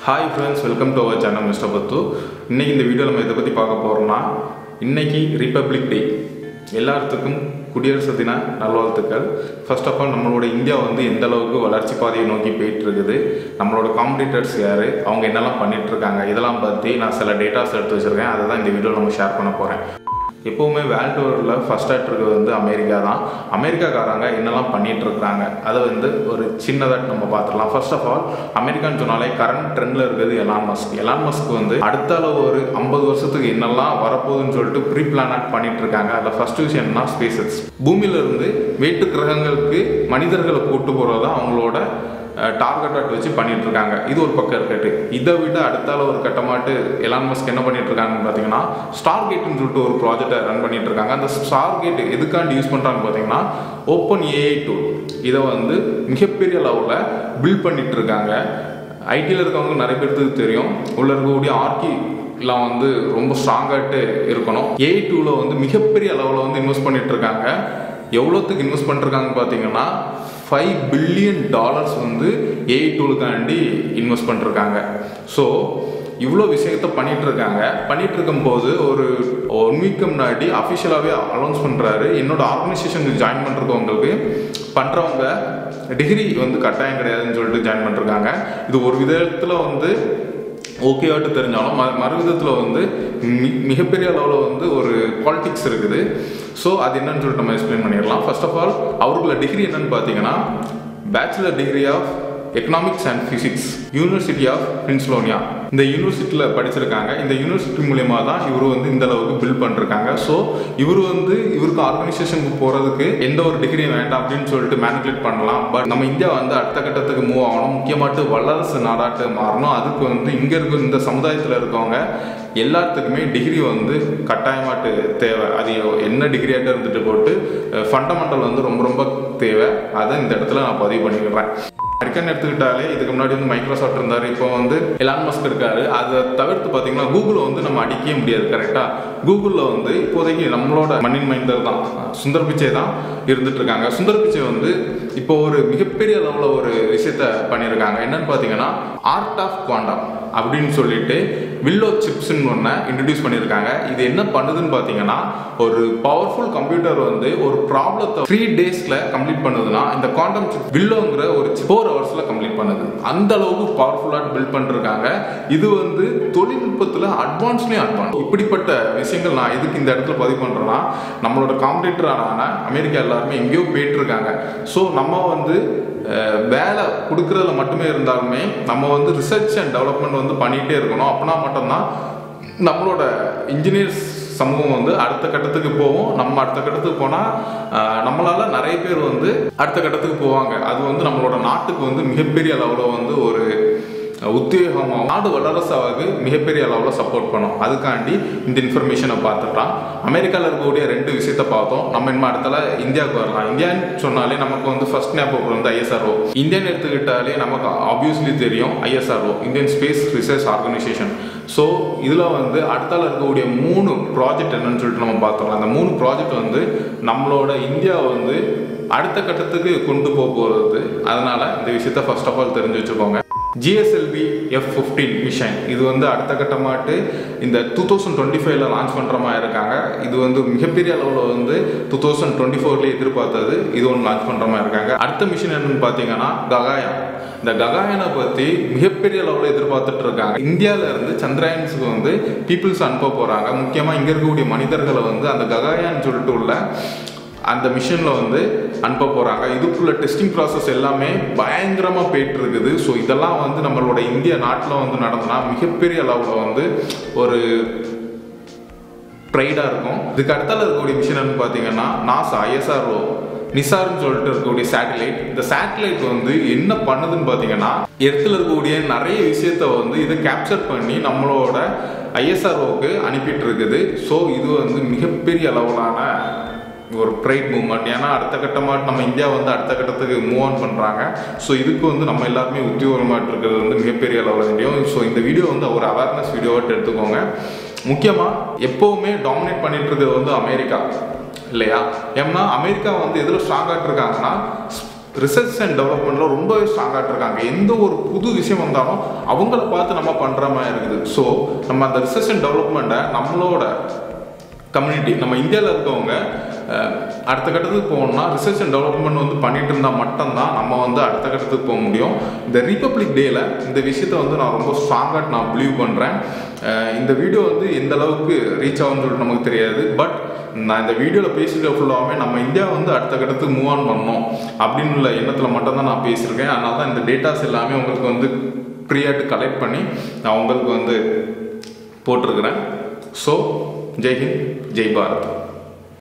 Hi friends, welcome to our channel Mr. Battu. இன்னைக்கு இந்த வீடியோல நம்ம இத பத்தி பார்க்க போறோம்னா இன்னைக்கு ரிபப்ளிக் டே. எல்லாத்துக்கும் குடியரசு தின நல்வாழ்த்துக்கள். ஃபர்ஸ்ட் ஆஃப் ஆல் நம்மளோட இந்தியா வந்து எந்த அளவுக்கு வளர்ச்சி பாதையை நோக்கி போயிட்டு இருக்குது, நம்மளோட காம்படிட்டர்ஸ் யாரு, அவங்க என்னெல்லாம் பண்ணிட்டு இருக்காங்க, இதெல்லாம் பத்தி நான் சில டேட்டாஸ் எடுத்து வச்சிருக்கேன். அதை தான் இந்த வீடியோல நம்ம ஷேர் பண்ண போறேன். எப்போவுமே வேர்ல்டு வாரில் ஃபர்ஸ்ட் இருக்கிறது வந்து அமெரிக்கா தான். அமெரிக்காக்காரங்க என்னெல்லாம் பண்ணிட்டு இருக்கிறாங்க அதை வந்து ஒரு சின்னதாக நம்ம பார்த்துடலாம். ஃபர்ஸ்ட் ஆஃப் ஆல் அமெரிக்கான்னு சொன்னாலே கரண்ட் ட்ரெண்டில் இருக்கிறது எலான் மஸ்க் வந்து அடுத்த அளவு ஒரு 50 வருஷத்துக்கு என்னெல்லாம் வரப்போகுதுன்னு சொல்லிட்டு ப்ரீ பிளான் பண்ணிட்டு இருக்காங்க. அதில் ஃபர்ஸ்ட் விஷயம் என்னன்னா ஸ்பேஸ் எக்ஸ். பூமியிலிருந்து வேட்டு கிரகங்களுக்கு மனிதர்களை கூட்டு போகிறது தான் அவங்களோட டார்கெட் வச்சு பண்ணிட்டு இருக்காங்க. இது ஒரு பக்கம் இருக்கட்டு. இதை விட அடுத்தால ஒரு கட்டமாட்டு எலான் மஸ்க் என்ன பண்ணிட்டு இருக்காங்கன்னு பார்த்தீங்கன்னா ஸ்டார் கேட்னு சொல்லிட்டு ஒரு ப்ராஜெக்டை ரன் பண்ணிட்டு இருக்காங்க. அந்த ஸ்டார் கேட் எதுக்காண்டி யூஸ் பண்ணுறாங்கன்னு பார்த்தீங்கன்னா ஓப்பன் ஏஐ டூல் இதை வந்து மிகப்பெரிய லெவலில் பில்ட் பண்ணிட்டு இருக்காங்க. ஐடியில் இருக்கவங்க நிறைய பேருக்கு தெரியும், உள்ள இருக்கக்கூடிய ஆர்கிலாம் வந்து ரொம்ப ஸ்ட்ராங்காட்டு இருக்கணும். ஏஐ டூவில் வந்து மிகப்பெரிய அளவில் வந்து இன்வெஸ்ட் பண்ணிட்டு இருக்காங்க. எவ்வளோத்துக்கு இன்வெஸ்ட் பண்ணிருக்காங்கன்னு பார்த்தீங்கன்னா $5 பில்லியன் வந்து ஏஐ டூலுக்காண்டி இன்வெஸ்ட் பண்ணிருக்காங்க. ஸோ இவ்வளோ விஷயத்த பண்ணிட்டு இருக்காங்க. பண்ணிட்டு இருக்கும்போது ஒரு 1 வீக் முன்னாடி அஃபிஷியலாகவே அனௌன்ஸ் பண்ணுறாரு, என்னோட ஆர்கனைசேஷனுக்கு ஜாயின் பண்ணுறவங்களுக்கு பண்ணுறவங்க டிகிரி வந்து கட்டாயம் கிடையாதுன்னு சொல்லிட்டு ஜாயின் பண்ணிருக்காங்க. இது ஒரு விதத்தில் வந்து ஓகேவாட்டு தெரிஞ்சாலும் மறு விதத்தில் வந்து மிகப்பெரிய அளவில் வந்து ஒரு பாலிடிக்ஸ் இருக்குது. ஸோ அது என்னன்னு சொல்லிட்டு நம்ம எக்ஸ்பிளைன் பண்ணிடலாம். ஃபர்ஸ்ட் ஆஃப் ஆல் அவருக்குள்ள டிகிரி என்னன்னு பார்த்தீங்கன்னா bachelor degree of economics and physics, university of பிரின்சிலோனியா. இந்த யூனிவர்சிட்டியில் படிச்சிருக்காங்க. இந்த யூனிவர்சிட்டி மூலியமாக தான் இவர் வந்து இந்த அளவுக்கு பில்ட் பண்ணிருக்காங்க. ஸோ இவர் வந்து இவருக்கு ஆர்கனைசேஷனுக்கு போகிறதுக்கு எந்த ஒரு டிகிரியும் வேண்டாம் அப்படின்னு சொல்லிட்டு மேனிபுலேட் பண்ணலாம். பட் நம்ம இந்தியா வந்து அடுத்த கட்டத்துக்கு மூவ் ஆகணும், முக்கியமாட்டு வல்லரசு நாடாட்டு மாறணும். அதுக்கு வந்து இங்கே இருக்க இந்த சமுதாயத்தில் இருக்கவங்க எல்லாத்துக்குமே டிகிரி வந்து கட்டாயமாட்டு தேவை. அது என்ன டிகிரியாட்டு இருந்துட்டு போட்டு ஃபண்டமெண்டல் வந்து ரொம்ப ரொம்ப தேவை. அதை இந்த இடத்துல நான் பதிவு பண்ணிக்கிறேன். அமெரிக்கன் எடுத்துக்கிட்டாலே இதுக்கு முன்னாடி வந்து மைக்ரோசாஃப்ட் இருந்தார், இப்போ வந்து எலான் மஸ்க் இருக்காரு. அதை தவிர்த்து பார்த்தீங்கன்னா கூகுளை வந்து நம்ம அடிக்கவே முடியாது. கரெக்டாக கூகுளில் வந்து இப்போதைக்கு நம்மளோட மண்ணின் மைந்தர் தான் சுந்தர் பிச்சை தான் இருந்துட்டு இருக்காங்க. சுந்தர் பிச்சை வந்து இப்போ ஒரு மிகப்பெரிய அளவில் ஒரு விஷயத்த பண்ணியிருக்காங்க. என்னன்னு பார்த்தீங்கன்னா ஆர்ட் ஆஃப் குவாண்டம் அப்படின்னு சொல்லிட்டு வில்லோ சிப்ஸ்ன்னு ஒன்று இன்ட்ரடியூஸ் பண்ணியிருக்காங்க. இது என்ன பண்ணுதுன்னு பார்த்தீங்கன்னா ஒரு பவர்ஃபுல் கம்ப்யூட்டர் வந்து ஒரு ப்ராப்ளத்தை 3 டேஸில் கம்ப்ளீட் பண்ணுதுன்னா இந்த குவாண்டம் சிப் வில்லோங்கிற ஒரு 4 ஹவர்ஸில் கம்ப்ளீட் பண்ணுது. அந்த அளவுக்கு பவர்ஃபுல்லாக பில்ட் பண்ணிருக்காங்க. இது வந்து தொழில்நுட்பத்தில் அட்வான்ஸ்லேயும் அட்வான்ஸ். இப்படிப்பட்ட விஷயங்கள் நான் எதுக்கு இந்த இடத்துல பதிவு பண்ணுறேன்னா நம்மளோட காம்படிட்டரான அமெரிக்கா எல்லாருமே எங்கேயோ போயிட்டு இருக்காங்க. ஸோ நம்ம வந்து வேலை கொடுக்கறதுல மட்டுமே இருந்தாலுமே நம்ம வந்து ரிசர்ச் அண்ட் டெவலப்மெண்ட் வந்து பண்ணிகிட்டே இருக்கணும். அப்படின்னா மட்டும்தான் நம்மளோட இன்ஜினியர்ஸ் சமூகம் வந்து அடுத்த கட்டத்துக்கு போவோம். நம்ம அடுத்த கட்டத்துக்கு போனால் நம்மளால நிறைய பேர் வந்து அடுத்த கட்டத்துக்கு போவாங்க. அது வந்து நம்மளோட நாட்டுக்கு வந்து மிகப்பெரிய அளவில் வந்து ஒரு உத்வேகமாக நாடு வல்லரசாவது மிகப்பெரிய அளவில் சப்போர்ட் பண்ணோம். அதுக்காண்டி இந்த இன்ஃபர்மேஷனை பார்த்துட்டான். அமெரிக்காவில் இருக்கக்கூடிய 2 விஷயத்த பார்த்தோம். நம்ம இன்னும் அடுத்தால இந்தியாவுக்கு வரலாம். இந்தியான்னு சொன்னாலே நமக்கு வந்து ஃபர்ஸ்ட் ஞாபகம் வந்து ISRO. இந்தியன் எடுத்துக்கிட்டாலே நமக்கு ஆப்வியஸ்லி தெரியும் ISRO, Indian space research organisation. So இதில் வந்து அடுத்தால இருக்கக்கூடிய 3 ப்ராஜெக்ட் என்னன்னு சொல்லிட்டு நம்ம பார்த்தோம். அந்த 3 ப்ராஜெக்ட் வந்து நம்மளோட இந்தியாவை வந்து அடுத்த கட்டத்துக்கு கொண்டு போகிறது. அதனால இந்த விஷயத்த ஃபர்ஸ்ட் ஆஃப் ஆல் தெரிஞ்சு வச்சுக்கோங்க. GSLV F-15 மிஷன் இது வந்து அடுத்த கட்டமாட்டு இந்த 2025ல் லான்ச் பண்ணுற மாதிரி இருக்காங்க. இது வந்து மிகப்பெரிய அளவில் வந்து 2024லேயே எதிர்பார்த்தது. இது ஒன்று லான்ச் பண்ணுற மாதிரி இருக்காங்க. அடுத்த மிஷன் என்னன்னு பார்த்தீங்கன்னா ககாயான். இந்த ககாயனை பற்றி மிகப்பெரிய அளவில் எதிர்பார்த்துட்டு இருக்காங்க. இந்தியாவில இருந்து சந்திராயன்ஸுக்கு வந்து பீப்புள்ஸ் அனுப்ப போகிறாங்க. முக்கியமாக இங்கே இருக்கக்கூடிய மனிதர்களை வந்து அந்த ககாயான்னு சொல்லிட்டு உள்ள அந்த மிஷனில் வந்து அனுப்ப போகிறாங்க. இதுக்குள்ள டெஸ்டிங் ப்ராசஸ் எல்லாமே பயங்கரமாக போயிட்டு இருக்குது. ஸோ இதெல்லாம் வந்து நம்மளோட இந்திய நாட்டில் வந்து நடந்தனா மிகப்பெரிய அளவில் வந்து ஒரு ப்ரைடாக இருக்கும். இதுக்கு அடுத்தால இருக்கக்கூடிய மிஷன் என்னன்னு பார்த்தீங்கன்னா நாசா ISRO நிசார்னு சொல்லிட்டு இருக்கக்கூடிய சேட்டலைட். இந்த சேட்டலைட் வந்து என்ன பண்ணுதுன்னு பார்த்தீங்கன்னா எர்த்தில் இருக்கக்கூடிய நிறைய விஷயத்த வந்து இதை கேப்சர் பண்ணி நம்மளோட ISROவுக்கு அனுப்பிட்டு இருக்குது. ஸோ இது வந்து மிகப்பெரிய அளவிலான ஒரு ப்ரைட் மூவ்மெண்ட். ஏன்னா அடுத்த கட்டமாக நம்ம இந்தியா வந்து அடுத்த கட்டத்துக்கு மூவ் ஆன் பண்ணுறாங்க. ஸோ இதுக்கு வந்து நம்ம எல்லாருமே உத்தியோகமாட்டு இருக்கிறது வந்து மிகப்பெரிய அளவில் முடியும். ஸோ இந்த வீடியோ வந்து ஒரு அவேர்னஸ் வீடியோவாட்டு எடுத்துக்கோங்க. முக்கியமாக எப்போவுமே டாமினேட் பண்ணிட்டு இருக்கிறது வந்து அமெரிக்கா இல்லையா? ஏன்னா அமெரிக்கா வந்து எதில் ஸ்ட்ராங்காக இருக்காங்கன்னா ரிசர்ச் அண்ட் டெவலப்மெண்ட்டில் ரொம்பவே ஸ்ட்ராங்காக இருக்காங்க. எந்த ஒரு புது விஷயம் வந்தாலும் அவங்கள பார்த்து நம்ம பண்ணுற மாதிரி இருக்குது. ஸோ நம்ம அந்த ரிசர்ச் அண்ட் டெவலப்மெண்ட்டை நம்மளோட கம்யூனிட்டி, நம்ம இந்தியாவில் இருக்கவங்க அடுத்த கட்டத்துக்கு போகணும்னா ரிசர்ச் அண்ட் டெவலப்மெண்ட் வந்து பண்ணிட்டு இருந்தால் மட்டும்தான் நம்ம வந்து அடுத்த கட்டத்துக்கு போக முடியும். இந்த ரிபப்ளிக் டேயில் இந்த விஷயத்தை வந்து நான் ரொம்ப ஸ்ட்ராங்காக நான் பிலீவ் பண்ணுறேன். இந்த வீடியோ வந்து எந்த அளவுக்கு ரீச் ஆகும்னு சொல்லிட்டு நமக்கு தெரியாது. பட் நான் இந்த வீடியோவில் பேசிட்டு ஃபுல்லாகவே நம்ம இந்தியா வந்து அடுத்த கட்டத்துக்கு மூவ் ஆன் பண்ணணும் அப்படின்னு உள்ள எண்ணத்தில் மட்டும்தான் நான் பேசியிருக்கேன். அதனால தான் இந்த டேட்டாஸ் எல்லாமே உங்களுக்கு வந்து ப்ரீயாட்டு கலெக்ட் பண்ணி நான் உங்களுக்கு வந்து போட்டிருக்கிறேன். ஸோ ஜெய் ஹிந்த், ஜெய் பாரத்.